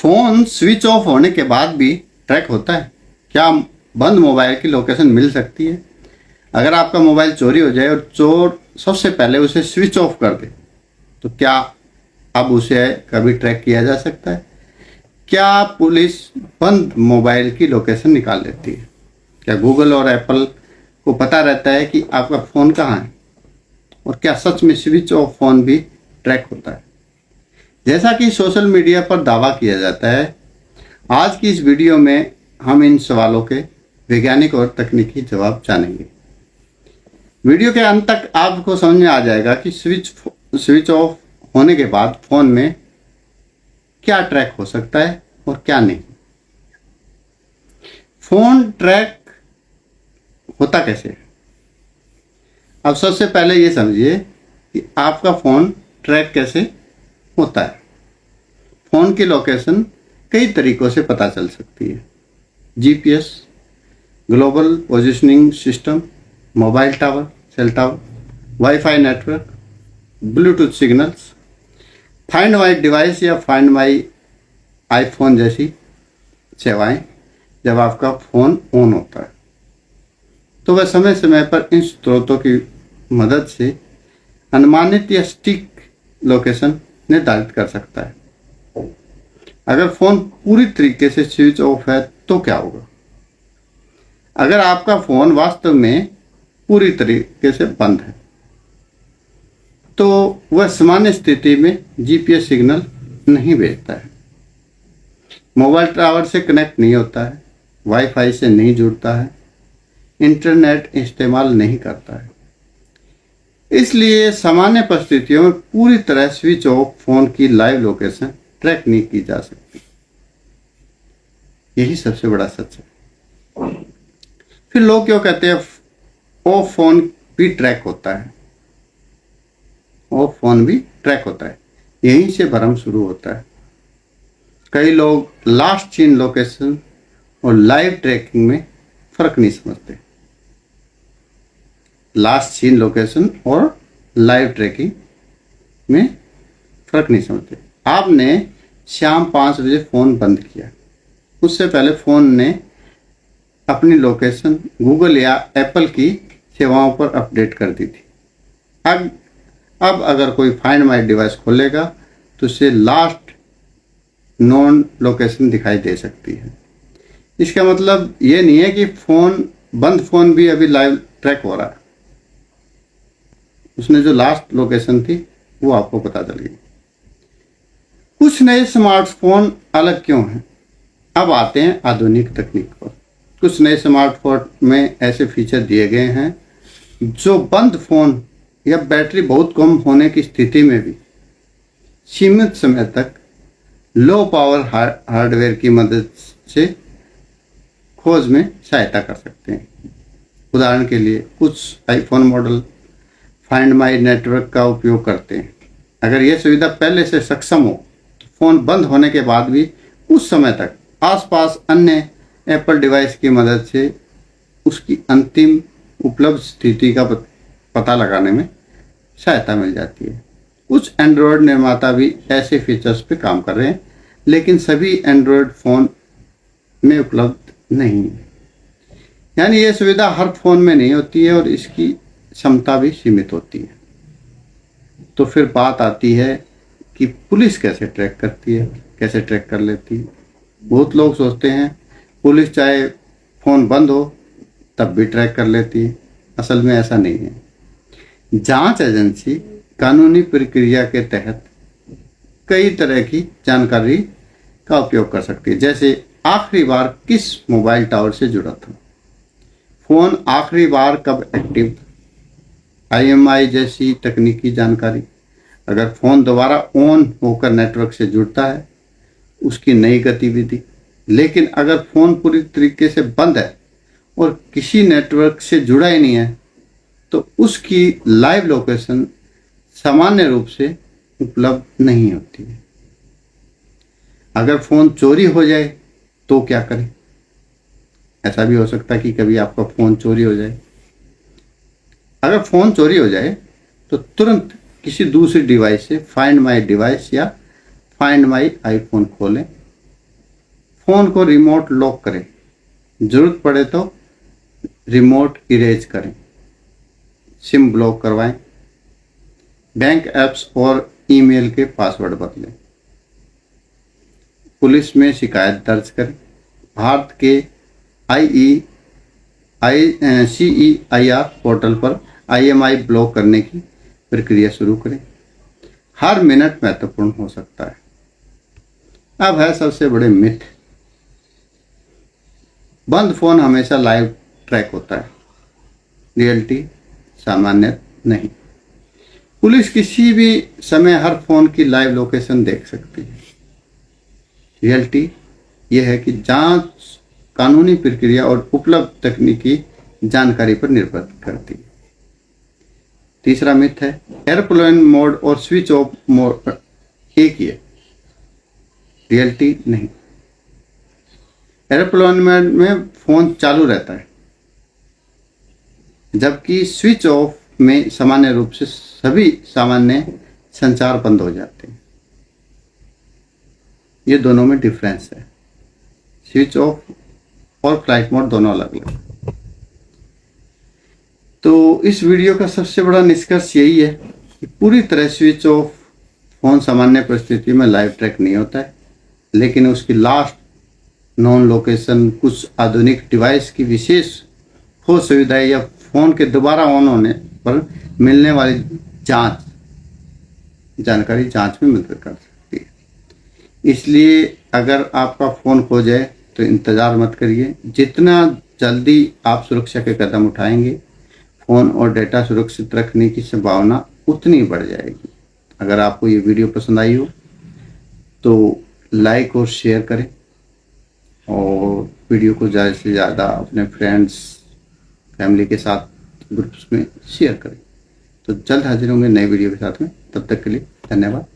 Phone switch off होने के बाद भी ट्रैक होता है? क्या बंद मोबाइल की लोकेशन मिल सकती है? अगर आपका मोबाइल चोरी हो जाए और चोर सबसे पहले उसे स्विच ऑफ कर दे, तो क्या अब उसे कभी ट्रैक किया जा सकता है? क्या पुलिस बंद मोबाइल की लोकेशन निकाल लेती है? क्या गूगल और एप्पल को पता रहता है कि आपका फ़ोन कहाँ है? और क्या सच में स्विच ऑफ फ़ोन भी ट्रैक होता है, जैसा कि सोशल मीडिया पर दावा किया जाता है? आज की इस वीडियो में हम इन सवालों के वैज्ञानिक और तकनीकी जवाब जानेंगे। वीडियो के अंत तक आपको समझ में आ जाएगा कि स्विच ऑफ होने के बाद फ़ोन में क्या ट्रैक हो सकता है और क्या नहीं। फ़ोन ट्रैक होता कैसे है? अब सबसे पहले ये समझिए कि आपका फ़ोन ट्रैक कैसे होता है। फ़ोन की लोकेशन कई तरीकों से पता चल सकती है। GPS, global positioning system, mobile tower, cell tower, wifi network, Bluetooth signals, find my device या फाइंड माई आईफोन जैसी सेवाएं। जब आपका फ़ोन ऑन होता है तो वह समय समय पर इन स्रोतों की मदद से अनुमानित या सटीक लोकेशन निर्धारित कर सकता है। अगर फ़ोन पूरी तरीके से स्विच ऑफ है तो क्या होगा? अगर आपका फ़ोन वास्तव में पूरी तरीके से बंद है तो वह सामान्य स्थिति में जीपीएस सिग्नल नहीं भेजता है, मोबाइल टावर से कनेक्ट नहीं होता है, वाईफाई से नहीं जुड़ता है, इंटरनेट इस्तेमाल नहीं करता है। इसलिए सामान्य परिस्थितियों में पूरी तरह स्विच ऑफ फ़ोन की लाइव लोकेशन ट्रैक नहीं की जा सकती। यही सबसे बड़ा सच है। फिर लोग क्यों कहते हैं ऑफ फ़ोन भी ट्रैक होता है? ऑफ फ़ोन भी ट्रैक होता है, यहीं से भ्रम शुरू होता है। कई लोग लास्ट सीन लोकेशन और लाइव ट्रैकिंग में फ़र्क नहीं समझते। लास्ट सीन लोकेशन और लाइव ट्रैकिंग में फ़र्क नहीं समझते। आपने शाम 5 बजे फ़ोन बंद किया, उससे पहले फ़ोन ने अपनी लोकेशन गूगल या एप्पल की सेवाओं पर अपडेट कर दी थी। अब अगर कोई फाइंड माई डिवाइस खोलेगा तो उसे लास्ट नोन लोकेशन दिखाई दे सकती है। इसका मतलब ये नहीं है कि बंद फ़ोन भी अभी लाइव ट्रैक हो रहा है। उसने जो लास्ट लोकेशन थी वो आपको पता चल गई। कुछ नए स्मार्टफोन अलग क्यों हैं? अब आते हैं आधुनिक तकनीक पर। कुछ नए स्मार्टफोन में ऐसे फीचर दिए गए हैं जो बंद फ़ोन या बैटरी बहुत कम होने की स्थिति में भी सीमित समय तक लो पावर हार्डवेयर की मदद से खोज में सहायता कर सकते हैं। उदाहरण के लिए कुछ iPhone model find my network का उपयोग करते हैं। अगर यह सुविधा पहले से सक्षम हो तो फ़ोन बंद होने के बाद भी उस समय तक आसपास अन्य एप्पल डिवाइस की मदद से उसकी अंतिम उपलब्ध स्थिति का पता लगाने में सहायता मिल जाती है। कुछ एंड्रॉयड निर्माता भी ऐसे फीचर्स पे काम कर रहे हैं, लेकिन सभी एंड्रॉयड फ़ोन में उपलब्ध नहीं है। यानी ये सुविधा हर फ़ोन में नहीं होती है और इसकी क्षमता भी सीमित होती है। तो फिर बात आती है कि पुलिस कैसे ट्रैक करती है, कैसे ट्रैक कर लेती है। बहुत लोग सोचते हैं पुलिस चाहे फ़ोन बंद हो तब भी ट्रैक कर लेती है। असल में ऐसा नहीं है। जांच एजेंसी कानूनी प्रक्रिया के तहत कई तरह की जानकारी का उपयोग कर सकती है, जैसे आखिरी बार किस मोबाइल टावर से जुड़ा था, फ़ोन आखिरी बार कब एक्टिव था, IMI जैसी तकनीकी जानकारी। अगर फ़ोन दोबारा ऑन होकर नेटवर्क से जुड़ता है, उसकी नई गतिविधि। लेकिन अगर फ़ोन पूरी तरीके से बंद है और किसी नेटवर्क से जुड़ा ही नहीं है तो उसकी लाइव लोकेशन सामान्य रूप से उपलब्ध नहीं होती है। अगर फ़ोन चोरी हो जाए तो क्या करें? ऐसा भी हो सकता है कि कभी आपका फ़ोन चोरी हो जाए। अगर फ़ोन चोरी हो जाए तो तुरंत किसी दूसरी डिवाइस से फाइंड माई डिवाइस या फाइंड माई आईफोन खोलें फ़ोन को रिमोट लॉक करें, ज़रूरत पड़े तो रिमोट इरेज करें, सिम ब्लॉक करवाएं, बैंक ऐप्स और ईमेल के पासवर्ड बदलें, पुलिस में शिकायत दर्ज करें, भारत के CEIR पोर्टल पर IMI ब्लॉक करने की प्रक्रिया शुरू करें। हर मिनट महत्वपूर्ण हो सकता है। अब है सबसे बड़े मिथ। बंद फोन हमेशा लाइव ट्रैक होता है। रियलिटी सामान्य नहीं। पुलिस किसी भी समय हर फोन की लाइव लोकेशन देख सकती है। रियलिटी यह है कि जांच कानूनी प्रक्रिया और उपलब्ध तकनीकी जानकारी पर निर्भर करती है। तीसरा मिथ है एयरप्लेन मोड और स्विच ऑफ मोड एक ही है। रियलिटी नहीं। एयरप्लेन मोड में फोन चालू रहता है, जबकि स्विच ऑफ में सामान्य रूप से सभी सामान्य संचार बंद हो जाते हैं। ये दोनों में डिफरेंस है। स्विच ऑफ और फ्लाइट मोड दोनों अलग अलग। तो इस वीडियो का सबसे बड़ा निष्कर्ष यही है कि पूरी तरह स्विच ऑफ फोन सामान्य परिस्थिति में लाइव ट्रैक नहीं होता है, लेकिन उसकी लास्ट नॉन लोकेशन, कुछ आधुनिक डिवाइस की विशेष हो सुविधाएं या फोन के दोबारा ऑन होने पर मिलने वाली जानकारी जांच में मदद कर सकती है। इसलिए अगर आपका फोन खो जाए तो इंतज़ार मत करिए। जितना जल्दी आप सुरक्षा के कदम उठाएंगे, फ़ोन और डेटा सुरक्षित रखने की संभावना उतनी बढ़ जाएगी। अगर आपको ये वीडियो पसंद आई हो तो लाइक और शेयर करें और वीडियो को ज़्यादा से ज़्यादा अपने फ्रेंड्स, फैमिली के साथ ग्रुप्स में शेयर करें। तो जल्द हाजिर होंगे नए वीडियो के साथ में। तब तक के लिए धन्यवाद।